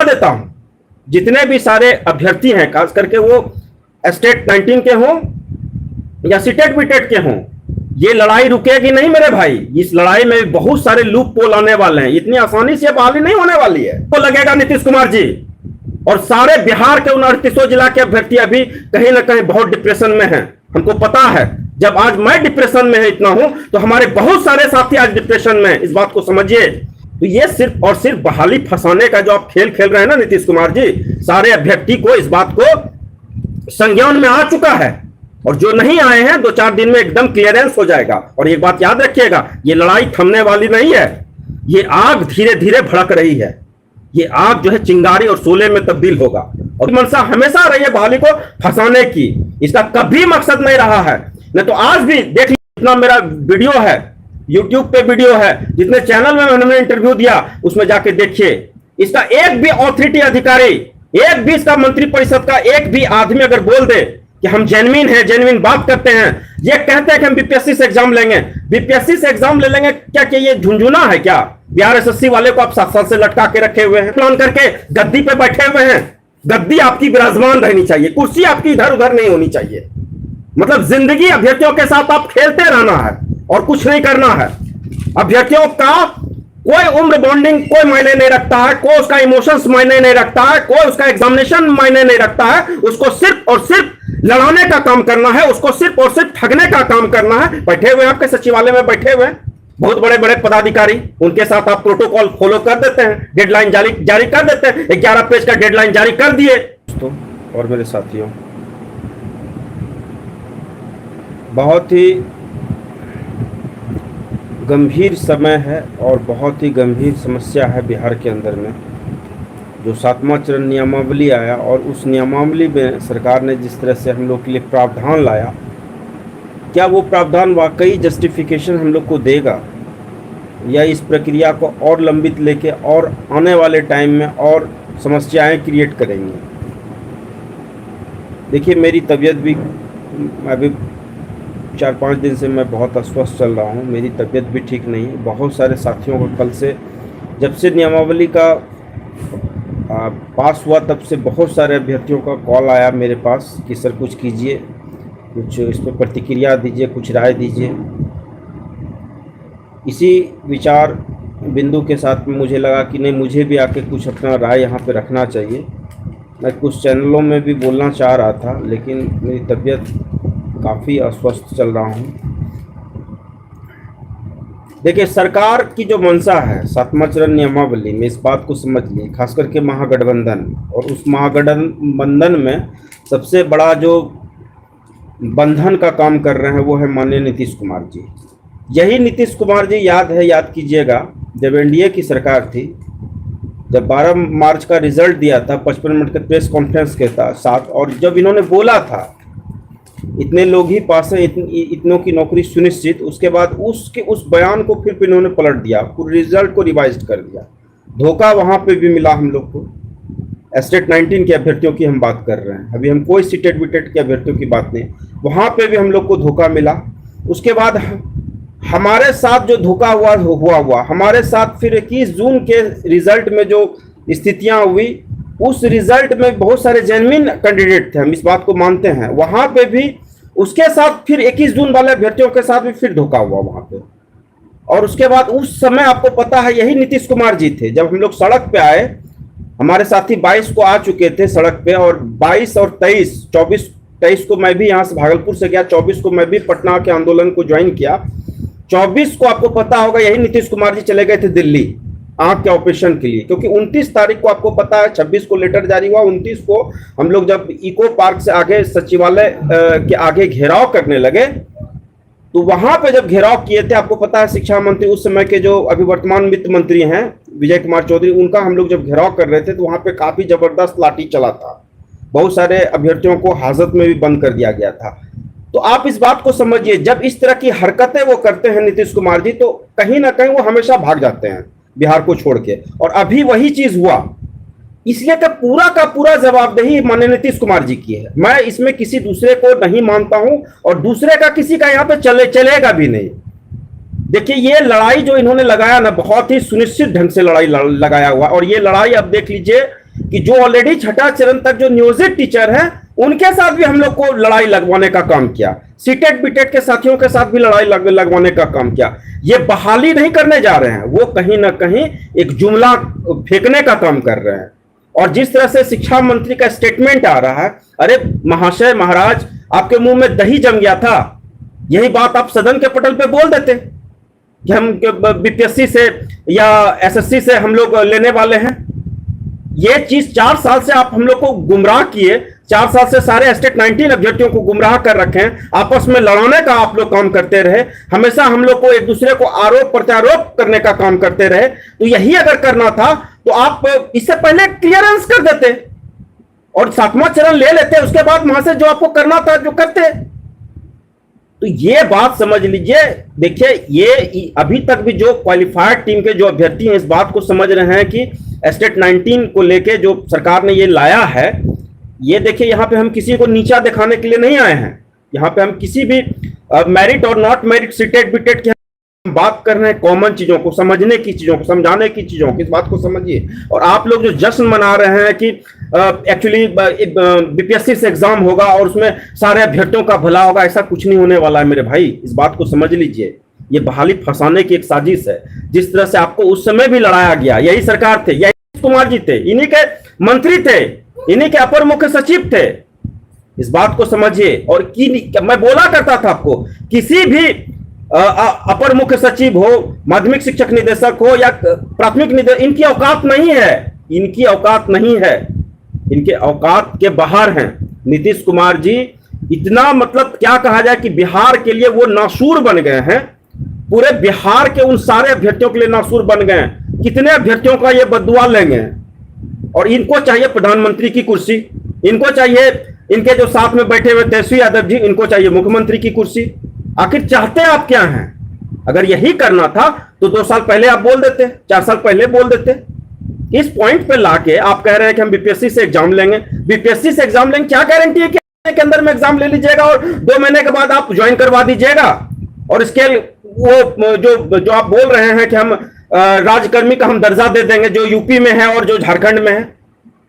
देता हूं, जितने भी सारे अभ्यर्थी हैं, खास करके वो स्टेट 19 के हों या सीटेट बीटेट के हों, ये लड़ाई रुकेगी नहीं मेरे भाई। इस लड़ाई में बहुत सारे लूप पोल आने वाले हैं, इतनी आसानी से बहाली नहीं होने वाली है। तो लगेगा नीतीश कुमार जी और सारे बिहार के 29 जिला के अभ्यर्थी अभी कहीं ना कहीं बहुत डिप्रेशन में हैं, हमको पता है। जब आज मैं डिप्रेशन में इतना हूं तो हमारे बहुत सारे साथी आज डिप्रेशन में, इस बात को समझिए। तो ये सिर्फ और सिर्फ बहाली फंसाने का जो आप खेल खेल रहे हैं ना नीतीश कुमार जी, सारे अभ्यर्थी को इस बात को संज्ञान में आ चुका है, और जो नहीं आए हैं 2-4 दिन में एकदम क्लियरेंस हो जाएगा। और एक बात याद रखिएगा, ये लड़ाई थमने वाली नहीं है, ये आग धीरे धीरे भड़क रही है, ये आग जो है चिंगारी और शोले में तब्दील होगा। और मनसा हमेशा रही है बहाली को फंसाने की, इसका कभी मकसद नहीं रहा है। नहीं तो आज भी देख लीजिए, इतना मेरा वीडियो है, यूट्यूब पे वीडियो है, जितने चैनल में मैंने इंटरव्यू दिया उसमें जाके देखिए, इसका एक भी अथॉरिटी अधिकारी, एक भी इसका मंत्रिपरिषद का एक भी आदमी अगर बोल दे कि हम जेन्युइन हैं, जेन्युइन बात करते हैं, ये कहते हैं कि हम बीपीएससी से एग्जाम लेंगे, बीपीएससी से एग्जाम ले लेंगे, क्या कि ये झुंझुना है क्या? बिहार एसएससी वाले को आप 7 साल से लटका के रखे हुए हैं, प्लान करके गद्दी पे बैठे हुए हैं। गद्दी आपकी विराजमान रहनी चाहिए, कुर्सी आपकी इधर उधर नहीं होनी चाहिए। मतलब जिंदगी अभ्यर्थियों के साथ आप खेलते रहना है और कुछ नहीं करना है। अभ्यर्थियों का कोई उम्र बॉन्डिंग कोई मायने नहीं रखता है, कोई उसका इमोशंस मायने नहीं रखता है, कोई उसका एग्जामिनेशन मायने नहीं रखता है। उसको सिर्फ और सिर्फ लड़ाने का काम करना है, उसको सिर्फ और सिर्फ ठगने का काम करना है। बैठे हुए आपके सचिवालय में बैठे हुए बहुत बड़े बड़े पदाधिकारी, उनके साथ आप प्रोटोकॉल फॉलो कर देते हैं, डेडलाइन जारी कर देते हैं, 11 पेज का डेडलाइन जारी कर दिए। दोस्तों और मेरे साथियों, बहुत ही गंभीर समय है और बहुत ही गंभीर समस्या है बिहार के अंदर में। जो 7वां चरण नियमावली आया और उस नियमावली में सरकार ने जिस तरह से हम लोग के लिए प्रावधान लाया, क्या वो प्रावधान वाकई जस्टिफिकेशन हम लोग को देगा या इस प्रक्रिया को और लंबित लेके और आने वाले टाइम में और समस्याएं क्रिएट करेंगे? देखिए, मेरी तबीयत भी अभी 4-5 दिन से मैं बहुत अस्वस्थ चल रहा हूँ, मेरी तबीयत भी ठीक नहीं है। बहुत सारे साथियों को कल से, जब से नियमावली का पास हुआ तब से बहुत सारे अभ्यर्थियों का कॉल आया मेरे पास कि सर कुछ कीजिए, कुछ इस पर प्रतिक्रिया दीजिए, कुछ राय दीजिए। इसी विचार बिंदु के साथ में मुझे लगा कि नहीं, मुझे भी आके कुछ अपना राय यहाँ पे रखना चाहिए। मैं कुछ चैनलों में भी बोलना चाह रहा था, लेकिन मेरी तबीयत काफ़ी अस्वस्थ चल रहा हूँ। देखिए, सरकार की जो मंशा है 7वां चरण नियमावली में, इस बात को समझ ली, खास करके महागठबंधन, और उस महागठबंधन में सबसे बड़ा जो बंधन का काम कर रहे हैं वो है माननीय नीतीश कुमार जी। यही नीतीश कुमार जी, याद कीजिएगा, जब एनडीए की सरकार थी, जब 12 मार्च का रिजल्ट दिया था 55 मिनट के प्रेस कॉन्फ्रेंस के साथ, और जब इन्होंने बोला था इतने लोग ही पास हैं, इतनों की नौकरी सुनिश्चित, उसके बाद उस बयान को फिर इन्होंने पलट दिया, पूरे रिजल्ट को रिवाइज कर दिया। धोखा वहां पे भी मिला हम लोग को। स्टेट 19 के अभ्यर्थियों की हम बात कर रहे हैं, अभी हम कोई सीटेट बीटेट के अभ्यर्थियों की बात नहीं, वहां पे भी हम लोग को धोखा मिला। उसके बाद हमारे साथ जो धोखा हुआ हमारे साथ फिर 21 जून के रिजल्ट में जो स्थितियां हुई, उस रिजल्ट में बहुत सारे जेन्युइन कैंडिडेट थे, हम इस बात को मानते हैं। वहां पे भी उसके साथ फिर 21 जून वाले अभ्यर्थियों के साथ भी फिर धोखा हुआ वहां पे। और उसके बाद उस समय आपको पता है यही नीतीश कुमार जी थे, जब हम लोग सड़क पे आए, हमारे साथी 22 को आ चुके थे सड़क पे, और 22 और 23 को मैं भी यहाँ से भागलपुर से गया, 24 को मैं भी पटना के आंदोलन को ज्वाइन किया। 24 को आपको पता होगा यही नीतीश कुमार जी चले गए थे दिल्ली आंख के ऑपरेशन के लिए, क्योंकि 29 तारीख को आपको पता है, 26 को लेटर जारी हुआ, 29 को हम लोग जब इको पार्क से आगे सचिवालय के आगे घेराव करने लगे, तो वहां पे जब घेराव किए थे, आपको पता है शिक्षा मंत्री उस समय के जो अभी वर्तमान वित्त मंत्री हैं विजय कुमार चौधरी, उनका हम लोग जब घेराव कर रहे थे तो वहां पे काफी जबरदस्त लाठी चला था, बहुत सारे अभ्यर्थियों को हाजत में भी बंद कर दिया गया था। तो आप इस बात को समझिए, जब इस तरह की हरकतें वो करते हैं नीतीश कुमार जी, तो कहीं ना कहीं वो हमेशा भाग जाते हैं बिहार को छोड़ के, और अभी वही चीज हुआ। इसलिए का पूरा जवाबदेही माननीय नीतीश कुमार जी की है। मैं इसमें किसी दूसरे को नहीं मानता हूं और दूसरे का किसी का यहाँ पे चलेगा भी नहीं। देखिए, ये लड़ाई जो इन्होंने लगाया ना, बहुत ही सुनिश्चित ढंग से लड़ाई लगाया हुआ, और ये लड़ाई अब देख लीजिए कि जो ऑलरेडी छठा चरण तक जो नियोजित टीचर हैं उनके साथ भी हम लोग को लड़ाई लगवाने का काम किया, सीटेट बीटेट के साथियों के साथ भी लड़ाई लगवाने का काम किया। ये बहाली नहीं करने जा रहे हैं, वो कहीं ना कहीं एक जुमला फेंकने का काम कर रहे हैं। और जिस तरह से शिक्षा मंत्री का स्टेटमेंट आ रहा है, अरे महाशय महाराज आपके मुंह में दही जम गया था, यही बात आप सदन के पटल पे बोल देते कि हम बीपीएससी से या एसएससी से हम लोग लेने वाले हैं। ये चीज 4 साल से आप हम लोग को गुमराह किए, 4 साल से सारे स्टेट 19 अभ्यर्थियों को गुमराह कर रखे हैं, आपस में लड़ाने का आप लोग काम करते रहे, हमेशा हम लोग को एक दूसरे को आरोप प्रत्यारोप करने का काम करते रहे। तो यही अगर करना था तो आप इससे पहले क्लियरेंस कर देते और 7वां चरण ले लेते, उसके बाद वहां से जो आपको करना था जो करते। तो ये बात समझ लीजिए। देखिए ये अभी तक भी जो क्वालिफाइड टीम के जो अभ्यर्थी हैं इस बात को समझ रहे हैं कि स्टेट 19 को लेके जो सरकार ने ये लाया है, ये देखिए यहाँ पे हम किसी को नीचा दिखाने के लिए नहीं आए हैं, यहाँ पे हम किसी भी मेरिट और नॉट मेरिट सीटेट बीटेट की बात कर रहे हैं, कॉमन चीजों को समझने की, चीजों को समझाने की, चीजों की, इस बात को समझिए। और आप लोग जो जश्न मना रहे हैं कि एक्चुअली बीपीएससी से एग्जाम होगा और उसमें सारे अभ्यर्थियों का भला होगा, ऐसा कुछ नहीं होने वाला है मेरे भाई, इस बात को समझ लीजिए। ये बहाली फंसाने की एक साजिश है। जिस तरह से आपको उस समय भी लड़ाया गया, यही सरकार थे, यही कुमार जी थे, इन्हीं के मंत्री थे, इन्हीं के अपर मुख्य सचिव थे, इस बात को समझिए। और मैं बोला करता था आपको, किसी भी अपर मुख्य सचिव हो, माध्यमिक शिक्षक निदेशक हो या प्राथमिक निदेशक, इनकी औकात नहीं है, इनकी औकात नहीं है, इनके औकात के बाहर हैं। नीतीश कुमार जी इतना मतलब क्या कहा जाए कि बिहार के लिए वो नासूर बन गए हैं, पूरे बिहार के उन सारे अभ्यर्थियों के लिए नासूर बन गए हैं। कितने अभ्यर्थियों का ये बददुआ लेंगे। और इनको चाहिए प्रधानमंत्री की कुर्सी, इनको चाहिए, इनके जो साथ में बैठे हुए तेजस्वी यादव जी, इनको चाहिए मुख्यमंत्री की कुर्सी। आखिर चाहते आप क्या हैं? अगर यही करना था तो 2 साल पहले आप बोल देते, 4 साल पहले बोल देते। इस पॉइंट पे लाके आप कह रहे हैं कि हम बीपीएससी से एग्जाम लेंगे, बीपीएससी से एग्जाम लेंगे, क्या गारंटी है कि के अंदर में एग्जाम ले लीजिएगा और 2 महीने के बाद आप ज्वाइन करवा दीजिएगा। और इसके वो जो आप बोल रहे हैं कि हम राजकर्मी का हम दर्जा दे देंगे, जो यूपी में है और जो झारखंड में है,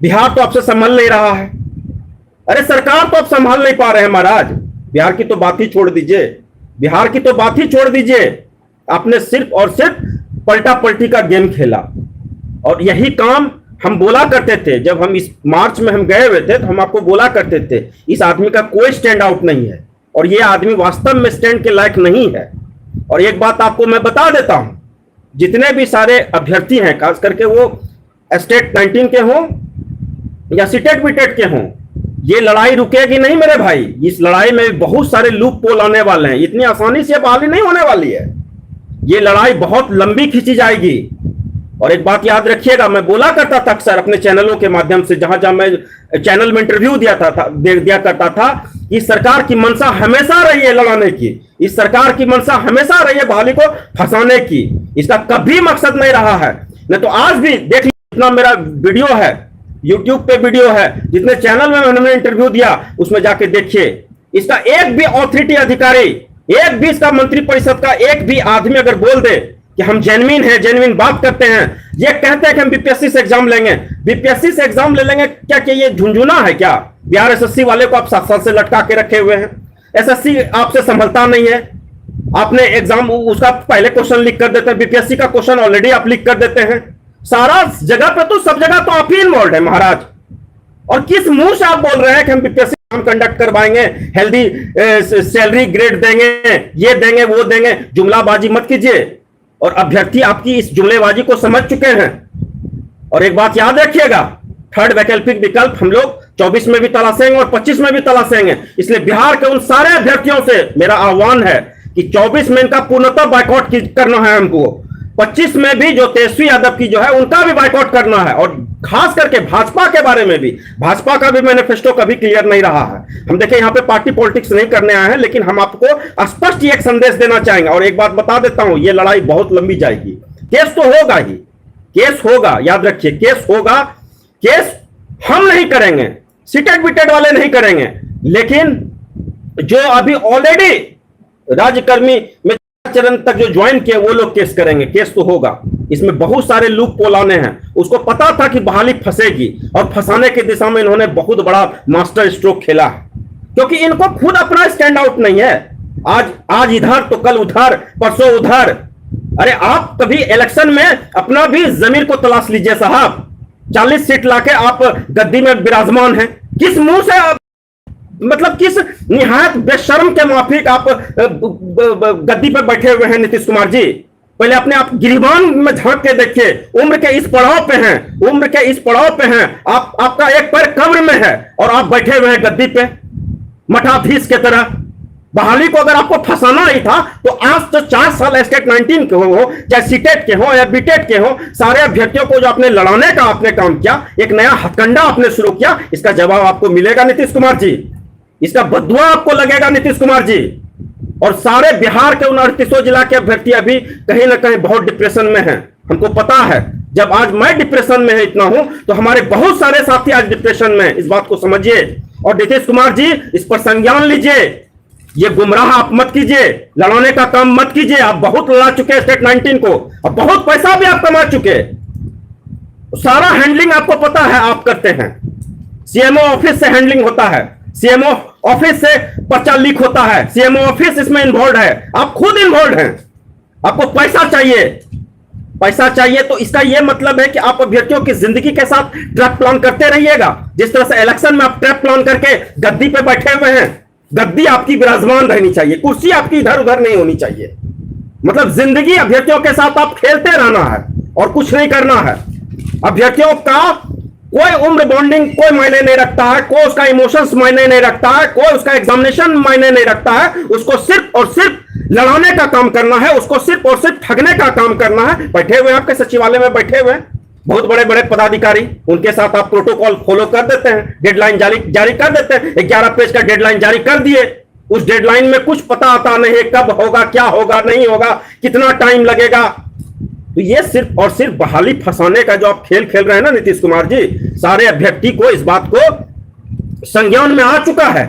बिहार तो आपसे संभल नहीं रहा है। अरे सरकार तो आप संभाल नहीं पा रहे हैं महाराज, बिहार की तो बात ही छोड़ दीजिए, बिहार की तो बात ही छोड़ दीजिए। आपने सिर्फ और सिर्फ पलटा पलटी का गेम खेला। और यही काम हम बोला करते थे, जब हम इस मार्च में हम गए हुए थे तो हम आपको बोला करते थे इस आदमी का कोई स्टैंड आउट नहीं है और ये आदमी वास्तव में स्टैंड के लायक नहीं है। और एक बात आपको मैं बता देता हूं, जितने भी सारे अभ्यर्थी हैं, खास करके वो स्टेट 19 के हों या सीटेट बीटेट के हों, ये लड़ाई रुकेगी नहीं मेरे भाई। इस लड़ाई में बहुत सारे लूप पोल आने वाले हैं, इतनी आसानी से बहाली नहीं होने वाली है। ये लड़ाई बहुत लंबी खींची जाएगी। और एक बात याद रखिएगा, मैं बोला करता था अक्सर अपने चैनलों के माध्यम से, जहां जहां मैं चैनल में इंटरव्यू दिया करता था, इस सरकार की मंशा हमेशा रही है लड़ाने की, इस सरकार की मंशा हमेशा रही है बहाली को फंसाने की, इसका कभी मकसद नहीं रहा है। नहीं तो आज भी देख लीजिए, जितना मेरा वीडियो है यूट्यूब पे वीडियो है, जितने चैनल में मैंने इंटरव्यू दिया उसमें जाके देखिए, इसका एक भी अथॉरिटी अधिकारी, एक भी इसका मंत्रिपरिषद का एक भी आदमी अगर बोल दे कि हम जेन्युइन हैं, जेन्युइन बात करते हैं, ये कहते हैं कि हम बीपीएससी से एग्जाम लेंगे, बीपीएससी से एग्जाम ले लेंगे, क्या ये झुंझुना है क्या? बिहार एसएससी वाले को आप 7 साल से लटका के रखे हुए हैं, एसएससी आपसे संभलता नहीं है। आपने एग्जाम उसका पहले क्वेश्चन लीक कर देते हैं, बीपीएससी का क्वेश्चन ऑलरेडी आप लीक कर देते हैं। सारा जगह पे तो, सब जगह तो आप ही इन्वॉल्व है महाराज। और किस मुंह से आप बोल रहे हैं कि हम बीपीएससी एग्जाम कंडक्ट करवाएंगे, हेल्दी सैलरी ग्रेड देंगे, ये देंगे वो देंगे? जुमलाबाजी मत कीजिए। और अभ्यर्थी आपकी इस जुमलेबाजी को समझ चुके हैं। और एक बात याद रखिएगा, थर्ड वैकल्पिक विकल्प हम लोग 24 में भी तलाशेंगे और 25 में भी तलाशेंगे। इसलिए बिहार के उन सारे अभ्यर्थियों से मेरा आह्वान है कि 24 में इनका पूर्णतः बाइकआउट करना है हमको, 25 में भी जो तेजस्वी यादव की जो है उनका भी बाइकआउट करना है। और खास करके भाजपा के बारे में भी, भाजपा का भी मैनिफेस्टो कभी क्लियर नहीं रहा है। हम देखिए यहाँ पे पार्टी पॉलिटिक्स नहीं करने आए हैं, लेकिन हम आपको स्पष्ट एक संदेश देना चाहेंगे। और एक बात बता देता हूं, ये लड़ाई बहुत लंबी जाएगी। केस तो होगा ही, केस होगा, याद रखिए केस होगा। केस हम नहीं करेंगे, सीटेट बीटेट वाले नहीं करेंगे, लेकिन जो अभी ऑलरेडी राज्यकर्मी में चरण तक जो ज्वाइन किए वो लोग केस करेंगे। केस तो होगा। इसमें बहुत सारे लूप पोल आने हैं। उसको पता था कि बहाली फंसेगी और फंसाने की दिशा में इन्होंने बहुत बड़ा मास्टर स्ट्रोक खेला है, क्योंकि इनको खुद अपना स्टैंड आउट नहीं है। आज इधर तो कल उधर, परसों उधर। अरे आप कभी इलेक्शन में अपना भी जमीर को तलाश लीजिए साहब। 40 सीट लाके आप गद्दी में विराजमान हैं, किस मुंह से आप, मतलब किस निहायत बेशर्म के माफिक आप गद्दी पर बैठे हुए हैं नीतीश कुमार जी। पहले अपने आप गिरिबान में झांक के देखिए। उम्र के इस पड़ाव पे हैं, उम्र के इस पड़ाव पे हैं आप। आपका एक पैर कब्र में है और आप बैठे हुए हैं गद्दी पे मठाधीश के तरह। बहाली को अगर आपको फंसाना ही था तो आज तो 4 साल स्टेट 19 के हो, चाहे सीटेट के हो या बीटेट के हो, सारे अभ्यर्थियों को जो आपने लड़ाने का आपने काम किया, एक नया हथकंडा आपने शुरू किया, इसका जवाब आपको मिलेगा नीतीश कुमार जी। इसका बदुआ आपको लगेगा नीतीश कुमार जी। और सारे बिहार के 29 जिला के अभ्यर्थी अभी कहीं ना कहीं बहुत डिप्रेशन में हैं, हमको पता है। जब आज मैं डिप्रेशन में इतना हूं तो हमारे बहुत सारे साथी आज डिप्रेशन में, इस बात को समझिए। और नीतीश कुमार जी इस पर संज्ञान लीजिए, ये गुमराह आप मत कीजिए, लड़ाने का काम मत कीजिए। आप बहुत लड़ा चुके स्टेट 19 को, अब बहुत पैसा भी आप कमा चुके, सारा हैंडलिंग आपको पता है आप करते हैं। सीएमओ ऑफिस से हैंडलिंग होता है, सीएमओ ऑफिस से पर्चा लीक होता है, सीएमओ ऑफिस इसमें इन्वॉल्व है, आप खुद इन्वॉल्व हैं। आपको पैसा चाहिए, पैसा चाहिए तो इसका यह मतलब है कि आप अभ्यर्थियों की जिंदगी के साथ ट्रैप प्लान करते रहिएगा। जिस तरह से इलेक्शन में आप ट्रैप प्लान करके गद्दी पे बैठे हुए हैं, गद्दी आपकी विराजमान रहनी चाहिए, कुर्सी आपकी इधर उधर नहीं होनी चाहिए। मतलब जिंदगी अभ्यर्थियों के साथ आप खेलते रहना है और कुछ नहीं करना है। अभ्यर्थियों का कोई उम्र बॉन्डिंग कोई मायने नहीं रखता है, कोई उसका इमोशंस मायने नहीं रखता है, कोई उसका एग्जामिनेशन मायने नहीं रखता है। उसको सिर्फ और सिर्फ लड़ाने का काम करना है, उसको सिर्फ और सिर्फ ठगने का काम करना है। बैठे हुए आपके सचिवालय में बैठे हुए बहुत बड़े बड़े पदाधिकारी, उनके साथ आप प्रोटोकॉल फॉलो कर देते हैं, डेडलाइन जारी कर देते हैं। 11 पेज का डेडलाइन जारी कर दिए, उस डेडलाइन में कुछ पता आता नहीं है कब होगा, क्या होगा, नहीं होगा, कितना टाइम लगेगा। तो ये सिर्फ और सिर्फ बहाली फंसाने का जो आप खेल खेल रहे हैं ना नीतीश कुमार जी, सारे अभ्यर्थी को इस बात को संज्ञान में आ चुका है।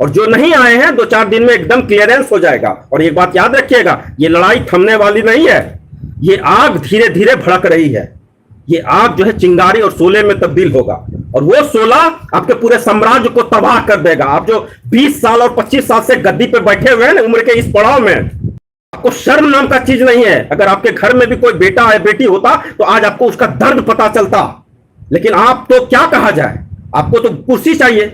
और जो नहीं आए हैं 2-4 दिन में एकदम क्लियरेंस हो जाएगा। और एक बात याद रखिएगा, ये लड़ाई थमने वाली नहीं है, ये आग धीरे धीरे भड़क रही है। ये आग जो है चिंगारी और शोले में तब्दील होगा, और वो शोला आपके पूरे साम्राज्य को तबाह कर देगा। आप जो 20 साल और 25 साल से गद्दी पे बैठे हुए हैं ना, उम्र के इस पड़ाव में, आपको शर्म नाम का चीज नहीं है। अगर आपके घर में भी कोई बेटा या बेटी होता तो आज आपको उसका दर्द पता चलता। लेकिन आप तो क्या कहा जाए, आपको तो कुर्सी चाहिए,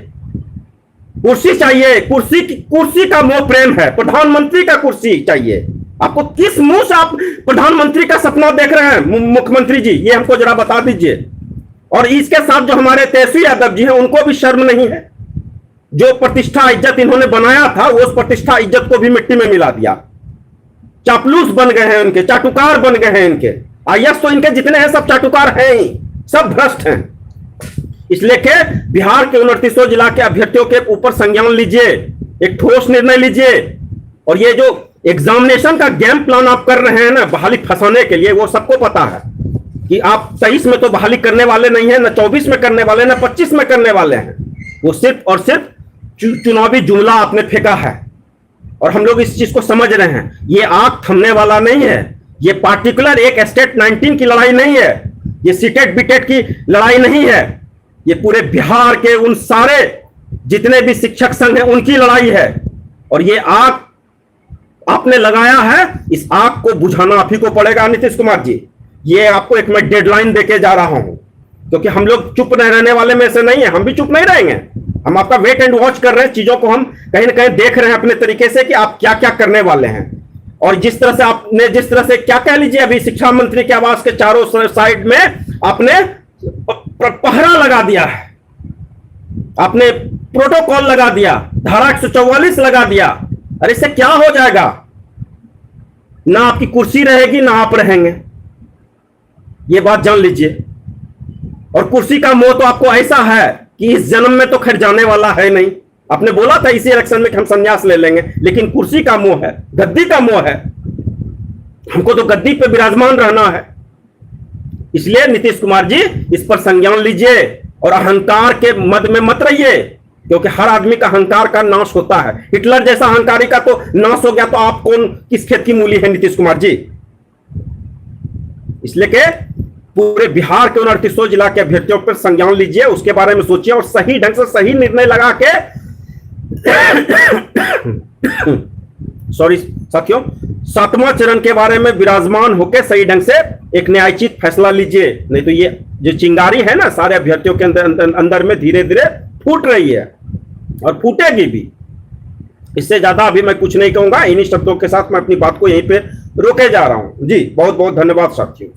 कुर्सी चाहिए, कुर्सी का मोह प्रेम है, प्रधानमंत्री का कुर्सी चाहिए। आपको किस मुंह से आप प्रधानमंत्री का सपना देख रहे हैं मुख्यमंत्री जी, ये हमको जरा बता दीजिए। और इसके साथ जो हमारे तेजस्वी यादव जी हैं, उनको भी शर्म नहीं है। जो प्रतिष्ठा इज्जत इन्होंने बनाया था, वो उस प्रतिष्ठा इज्जत को भी मिट्टी में मिला दिया। चापलूस बन गए हैं उनके, चाटुकार बन गए हैं इनके। आईएएस तो इनके जितने हैं सब चाटुकार हैं ही, सब भ्रष्ट हैं। इसलिए के बिहार के 29 जिला के अभ्यर्थियों के ऊपर संज्ञान लीजिए, एक ठोस निर्णय लीजिए। और ये जो एग्जामिनेशन का गेम प्लान आप कर रहे हैं ना बहाली फंसाने के लिए, वो सबको पता है कि आप 23 में तो बहाली करने वाले नहीं है, ना 24 में करने वाले, ना 25 में करने वाले हैं। वो सिर्फ और सिर्फ चुनावी जुमला आपने फेंका है। और हम लोग इस चीज को समझ रहे हैं, ये आग थमने वाला नहीं है। ये पार्टिकुलर एक स्टेट 19 की लड़ाई नहीं है, ये सीटेट बीटेट की लड़ाई नहीं है, ये पूरे बिहार के उन सारे जितने भी शिक्षक संघ हैं उनकी लड़ाई है। और ये आग आपने लगाया है, इस आग को बुझाना आप ही को पड़ेगा नीतीश कुमार जी। ये आपको एक मैं डेडलाइन देके जा रहा हूं, क्योंकि हम लोग चुप नहीं रहने वाले में से नहीं है, हम भी चुप नहीं रहेंगे। हम आपका वेट एंड वॉच कर रहे हैं, चीजों को हम कहीं ना कहीं देख रहे हैं अपने तरीके से कि आप क्या क्या करने वाले हैं। और जिस तरह से आपने, जिस तरह से क्या कह लीजिए, अभी शिक्षा मंत्री के आवास के चारों साइड में आपने पहरा लगा दिया है, आपने प्रोटोकॉल लगा दिया, धारा 144 लगा दिया। अरे इससे क्या हो जाएगा, ना आपकी कुर्सी रहेगी ना आप रहेंगे, ये बात जान लीजिए। और कुर्सी का मोह तो आपको ऐसा है कि इस जन्म में तो खैर जाने वाला है नहीं। आपने बोला था इसी इलेक्शन में कि हम संन्यास ले लेंगे, लेकिन कुर्सी का मोह है, गद्दी का मोह है, हमको तो गद्दी पे विराजमान रहना है। इसलिए नीतीश कुमार जी इस पर संज्ञान लीजिए और अहंकार के मद में मत रहिए, क्योंकि हर आदमी का अहंकार का नाश होता है। हिटलर जैसा अहंकारी का तो नाश हो गया, तो आप कौन किस खेत की मूली है नीतीश कुमार जी। इसलिए कि पूरे बिहार के 29 जिला के अभ्यर्थियों पर संज्ञान लीजिए, उसके बारे में सोचिए और सही ढंग से सही निर्णय लगा के सॉरी साथियों, 7वां चरण के बारे में विराजमान होकर सही ढंग से एक न्यायोचित फैसला लीजिए। नहीं तो ये जो चिंगारी है ना सारे अभ्यर्थियों के अंदर में धीरे धीरे फूट रही है और फूटेगी भी। इससे ज्यादा अभी मैं कुछ नहीं कहूंगा, इन्हीं शब्दों के साथ मैं अपनी बात को यहीं पे रोके जा रहा हूं। जी बहुत बहुत धन्यवाद साथियों।